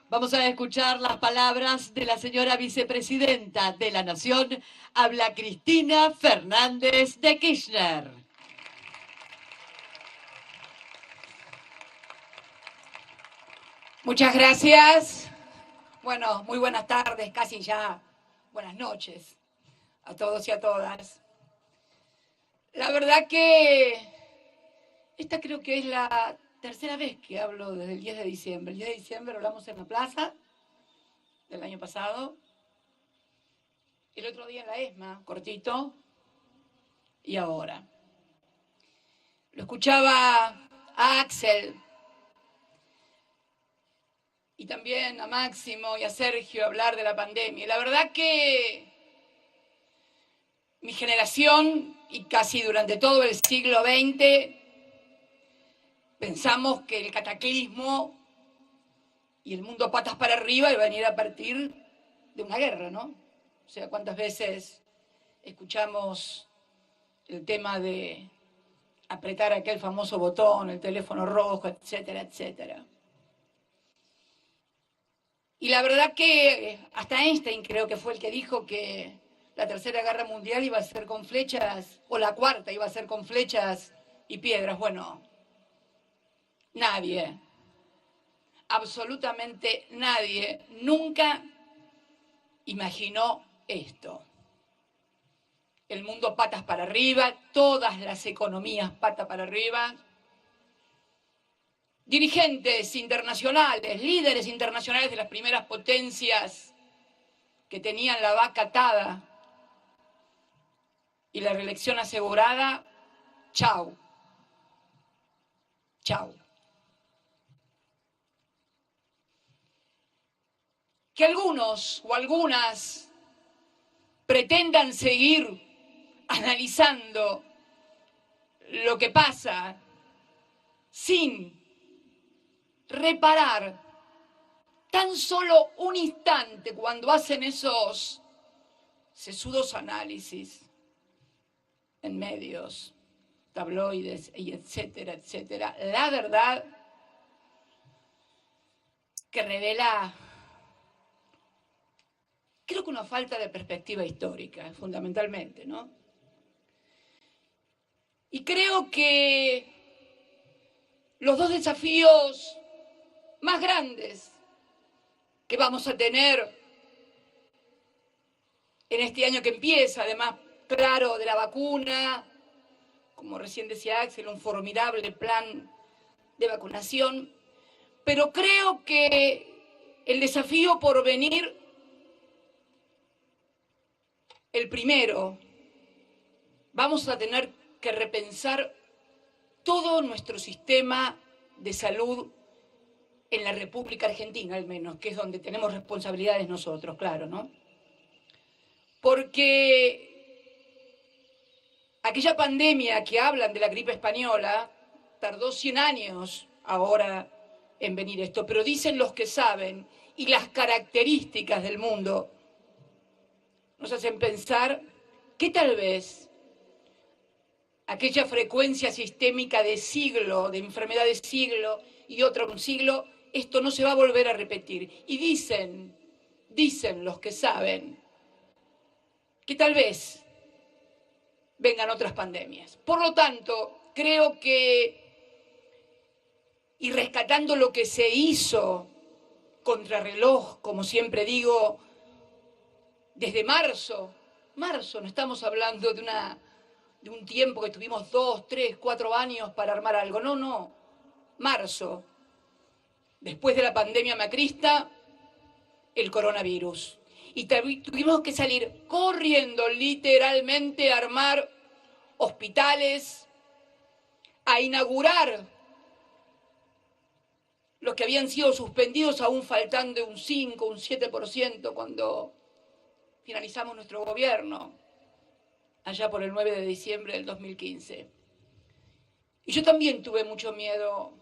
Vamos a escuchar las palabras de la señora vicepresidenta de la Nación. Habla Cristina Fernández de Kirchner. Muchas gracias. Bueno, muy buenas tardes, casi ya buenas noches a todos y a todas. La verdad que esta creo que es la tercera vez que hablo desde el 10 de diciembre. El 10 de diciembre hablamos en la plaza del año pasado. El otro día en la ESMA, cortito. Y ahora. Lo escuchaba a Axel y también a Máximo y a Sergio hablar de la pandemia. Y la verdad que mi generación, y casi durante todo el siglo XX, pensamos que el cataclismo y el mundo patas para arriba iba a venir a partir de una guerra, ¿no? O sea, cuántas veces escuchamos el tema de apretar aquel famoso botón, el teléfono rojo, etcétera, etcétera. Y la verdad que hasta Einstein creo que fue el que dijo que la Tercera Guerra Mundial iba a ser con flechas, o la cuarta iba a ser con flechas y piedras. Bueno, nadie, absolutamente nadie, nunca imaginó esto. El mundo patas para arriba, todas las economías patas para arriba. Dirigentes internacionales, líderes internacionales de las primeras potencias que tenían la vaca atada y la reelección asegurada, chau. Chau. Que algunos o algunas pretendan seguir analizando lo que pasa sin reparar tan solo un instante cuando hacen esos sesudos análisis en medios, tabloides, y etcétera, etcétera. La verdad que revela, creo que una falta de perspectiva histórica, fundamentalmente, ¿no? Y creo que los dos desafíos más grandes que vamos a tener en este año que empieza, además, claro, de la vacuna, como recién decía Axel, un formidable plan de vacunación, pero creo que el desafío por venir, el primero, vamos a tener que repensar todo nuestro sistema de salud en la República Argentina, al menos, que es donde tenemos responsabilidades nosotros, claro, ¿no? Porque aquella pandemia que hablan de la gripe española tardó 100 años ahora en venir esto, pero dicen los que saben y las características del mundo nos hacen pensar que tal vez aquella frecuencia sistémica de siglo, de enfermedad de siglo y otra un siglo, esto no se va a volver a repetir. Y dicen los que saben, que tal vez vengan otras pandemias. Por lo tanto, creo que, y rescatando lo que se hizo contrarreloj, como siempre digo, desde marzo, no estamos hablando de un tiempo que tuvimos 2, 3, 4 años para armar algo, no, marzo, después de la pandemia macrista, el coronavirus. Y tuvimos que salir corriendo, literalmente, a armar hospitales, a inaugurar los que habían sido suspendidos, aún faltando un 5, un 7% cuando finalizamos nuestro gobierno, allá por el 9 de diciembre del 2015. Y yo también tuve mucho miedo,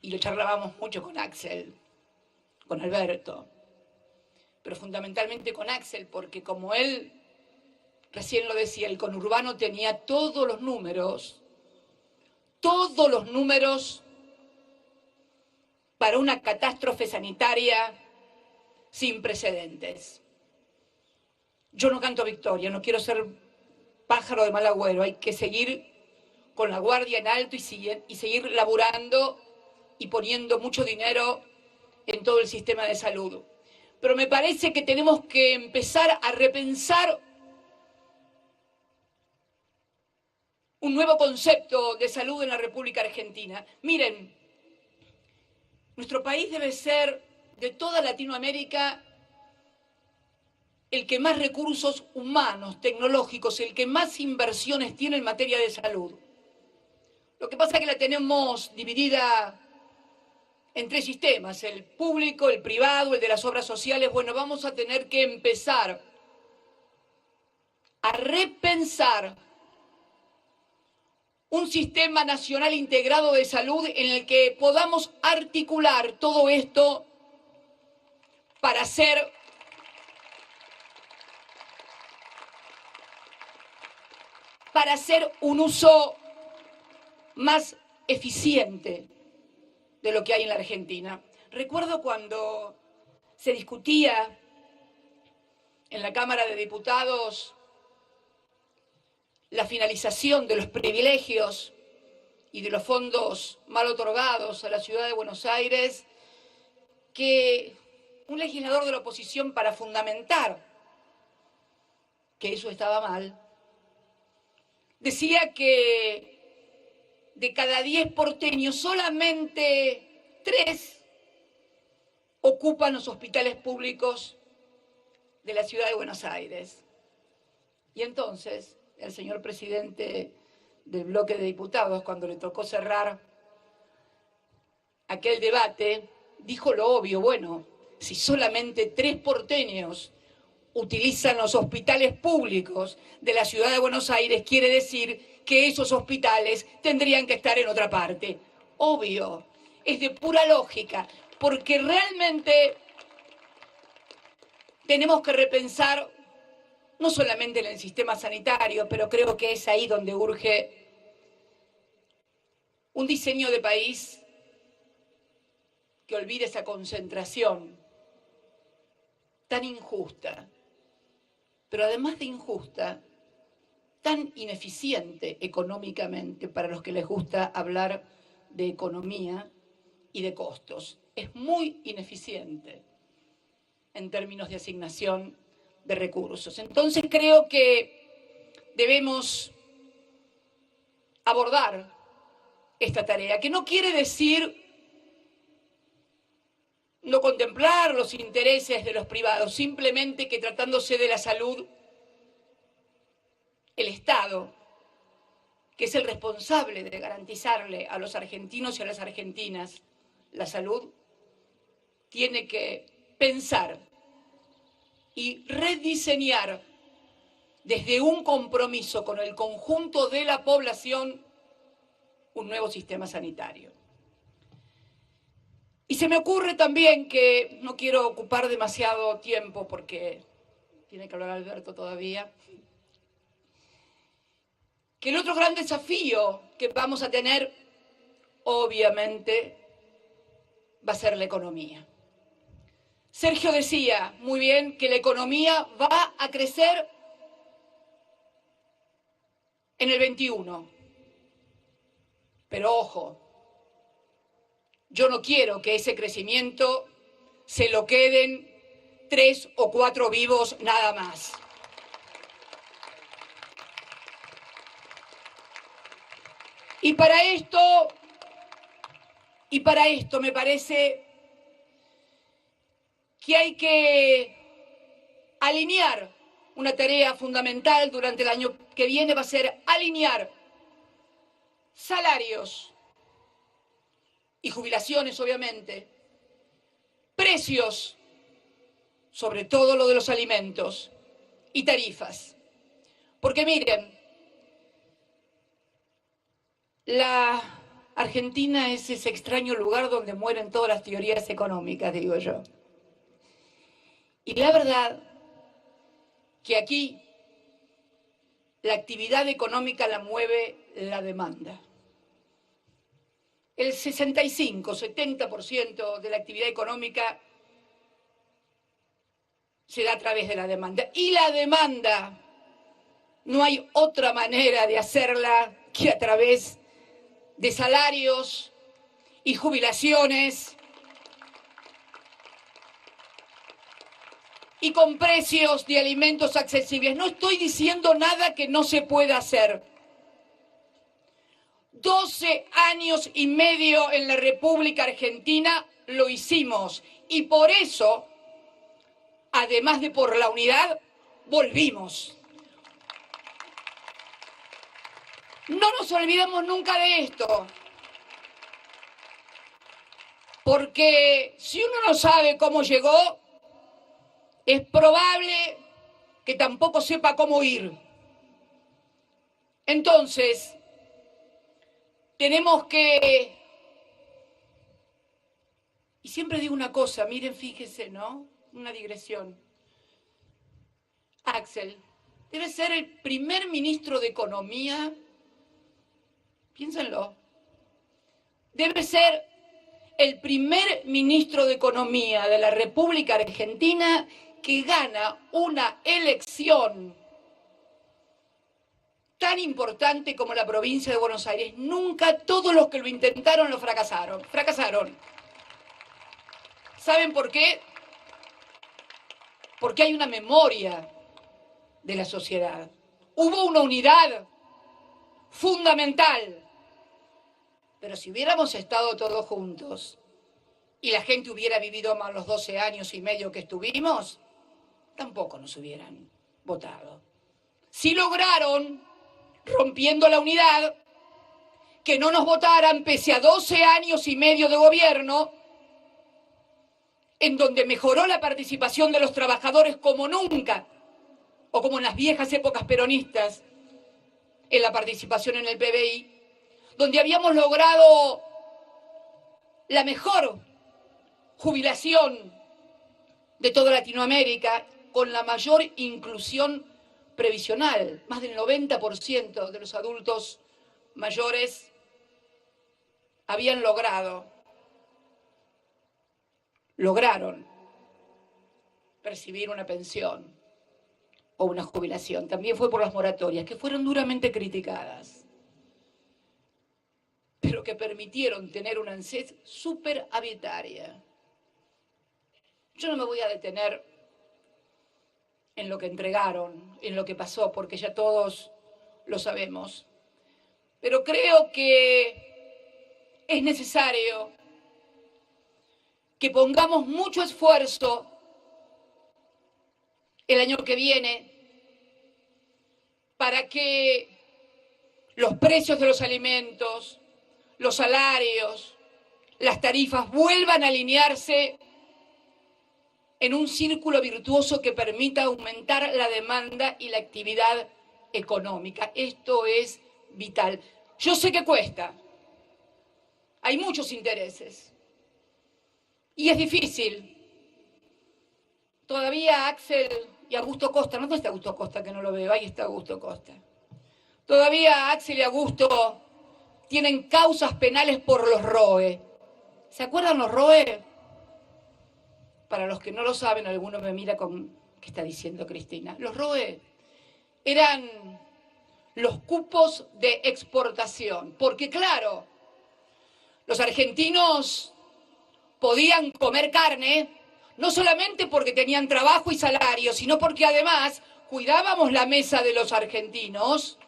y lo charlábamos mucho con Axel, con Alberto, pero fundamentalmente con Axel, porque como él recién lo decía, el conurbano tenía todos los números para una catástrofe sanitaria sin precedentes. Yo no canto victoria, no quiero ser pájaro de mal agüero, hay que seguir con la guardia en alto y seguir laburando y poniendo mucho dinero en todo el sistema de salud. Pero me parece que tenemos que empezar a repensar un nuevo concepto de salud en la República Argentina. Miren, nuestro país debe ser, de toda Latinoamérica, el que más recursos humanos, tecnológicos, el que más inversiones tiene en materia de salud. Lo que pasa es que la tenemos dividida en tres sistemas, el público, el privado, el de las obras sociales. Bueno, vamos a tener que empezar a repensar un sistema nacional integrado de salud en el que podamos articular todo esto para hacer un uso más eficiente de lo que hay en la Argentina. Recuerdo cuando se discutía en la Cámara de Diputados la finalización de los privilegios y de los fondos mal otorgados a la ciudad de Buenos Aires, que un legislador de la oposición, para fundamentar que eso estaba mal, decía que de cada 10 porteños, solamente 3 ocupan los hospitales públicos de la ciudad de Buenos Aires. Y entonces, el señor presidente del bloque de diputados, cuando le tocó cerrar aquel debate, dijo lo obvio: bueno, si solamente 3 porteños utilizan los hospitales públicos de la ciudad de Buenos Aires, quiere decir que esos hospitales tendrían que estar en otra parte. Obvio, es de pura lógica, porque realmente tenemos que repensar no solamente en el sistema sanitario, pero creo que es ahí donde urge un diseño de país que olvide esa concentración tan injusta, pero además de injusta, tan ineficiente económicamente para los que les gusta hablar de economía y de costos. Es muy ineficiente en términos de asignación de recursos. Entonces creo que debemos abordar esta tarea, que no quiere decir no contemplar los intereses de los privados, simplemente que tratándose de la salud, el Estado, que es el responsable de garantizarle a los argentinos y a las argentinas la salud, tiene que pensar y rediseñar desde un compromiso con el conjunto de la población un nuevo sistema sanitario. Y se me ocurre también que, no quiero ocupar demasiado tiempo porque tiene que hablar Alberto todavía, que el otro gran desafío que vamos a tener, obviamente, va a ser la economía. Sergio decía muy bien que la economía va a crecer en el 21. Pero ojo, yo no quiero que ese crecimiento se lo queden 3 o 4 vivos nada más. Y para esto me parece que hay que alinear una tarea fundamental durante el año que viene, va a ser alinear salarios y jubilaciones, obviamente, precios, sobre todo lo de los alimentos, y tarifas. Porque miren, la Argentina es ese extraño lugar donde mueren todas las teorías económicas, digo yo. Y la verdad que aquí la actividad económica la mueve la demanda. el 65-70% de la actividad económica se da a través de la demanda. Y la demanda, no hay otra manera de hacerla que a través de salarios y jubilaciones y con precios de alimentos accesibles. No estoy diciendo nada que no se pueda hacer. 12 años y medio en la República Argentina lo hicimos y por eso, además de por la unidad, volvimos. No nos olvidemos nunca de esto, porque si uno no sabe cómo llegó, es probable que tampoco sepa cómo ir. Entonces, tenemos que... Y siempre digo una cosa, miren, fíjense, ¿no? Una digresión. Axel debe ser el primer ministro de Economía, piénsenlo, debe ser el primer ministro de Economía de la República Argentina que gana una elección tan importante como la provincia de Buenos Aires. Nunca todos los que lo intentaron lo fracasaron. Fracasaron. ¿Saben por qué? Porque hay una memoria de la sociedad. Hubo una unidad fundamental. Pero si hubiéramos estado todos juntos y la gente hubiera vivido más los 12 años y medio que estuvimos, tampoco nos hubieran votado. Sí lograron, rompiendo la unidad, que no nos votaran pese a 12 años y medio de gobierno, en donde mejoró la participación de los trabajadores como nunca, o como en las viejas épocas peronistas, en la participación en el PBI, donde habíamos logrado la mejor jubilación de toda Latinoamérica, con la mayor inclusión previsional. Más del 90% de los adultos mayores lograron percibir una pensión o una jubilación. También fue por las moratorias, que fueron duramente criticadas, pero que permitieron tener una ANSES superavitaria. Yo no me voy a detener en lo que entregaron, en lo que pasó, porque ya todos lo sabemos. Pero creo que es necesario que pongamos mucho esfuerzo el año que viene para que los precios de los alimentos, los salarios, las tarifas vuelvan a alinearse en un círculo virtuoso que permita aumentar la demanda y la actividad económica. Esto es vital. Yo sé que cuesta. Hay muchos intereses. Y es difícil. Todavía Axel y Augusto Costa, ¿dónde está Augusto Costa que no lo veo? Ahí está Augusto Costa. Todavía Axel y Augusto tienen causas penales por los ROE. ¿Se acuerdan los ROE? Para los que no lo saben, alguno me mira con ¿qué está diciendo Cristina? Los ROE eran los cupos de exportación, porque claro, los argentinos podían comer carne, no solamente porque tenían trabajo y salario, sino porque además cuidábamos la mesa de los argentinos,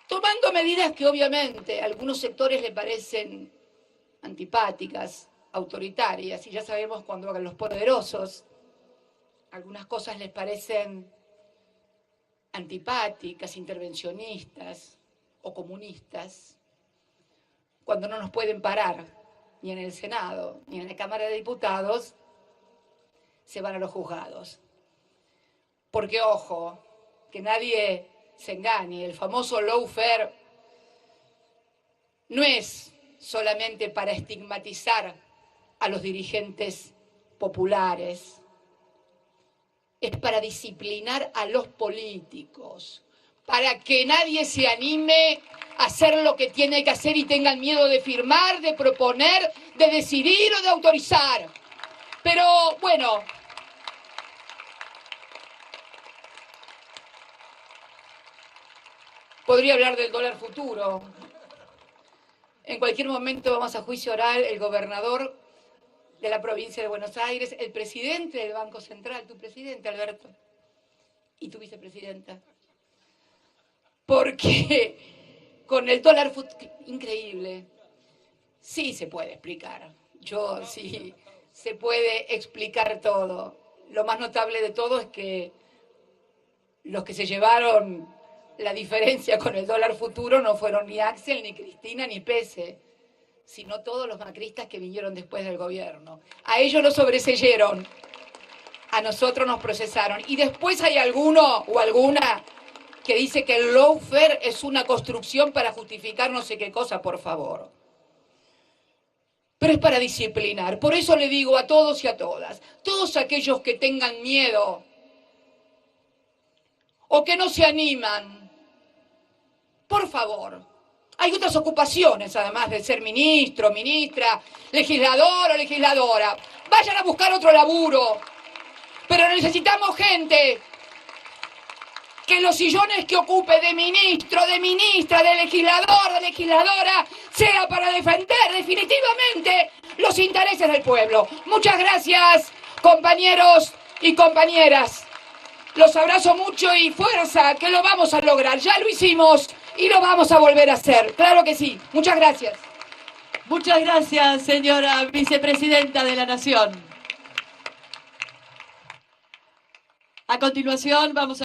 tomando medidas que obviamente a algunos sectores le parecen antipáticas, autoritarias, y ya sabemos cuando a los poderosos algunas cosas les parecen antipáticas, intervencionistas o comunistas, cuando no nos pueden parar ni en el Senado ni en la Cámara de Diputados, se van a los juzgados. Porque, ojo, que nadie se engañe, el famoso lawfare no es solamente para estigmatizar a los dirigentes populares, es para disciplinar a los políticos. para que nadie se anime a hacer lo que tiene que hacer y tengan miedo de firmar, de proponer, de decidir o de autorizar. Pero bueno, podría hablar del dólar futuro. En cualquier momento vamos a juicio oral el gobernador de la provincia de Buenos Aires, el presidente del Banco Central, tu presidente, Alberto, y tu vicepresidenta. Porque con el dólar futuro, increíble, sí se puede explicar. Sí, se puede explicar todo. Lo más notable de todo es que los que se llevaron la diferencia con el dólar futuro no fueron ni Axel, ni Cristina, ni Pese, sino todos los macristas que vinieron después del gobierno. A ellos los sobreseyeron, a nosotros nos procesaron. Y después hay alguno o alguna que dice que el lawfare es una construcción para justificar no sé qué cosa, por favor. Pero es para disciplinar. Por eso le digo a todos y a todas, todos aquellos que tengan miedo o que no se animan, por favor, hay otras ocupaciones además de ser ministro, ministra, legislador o legisladora. Vayan a buscar otro laburo. Pero necesitamos gente que los sillones que ocupe de ministro, de ministra, de legislador, de legisladora, sea para defender definitivamente los intereses del pueblo. Muchas gracias, compañeros y compañeras. Los abrazo mucho y fuerza, que lo vamos a lograr. Ya lo hicimos y lo vamos a volver a hacer. Claro que sí. Muchas gracias. Muchas gracias, señora vicepresidenta de la Nación. A continuación vamos a...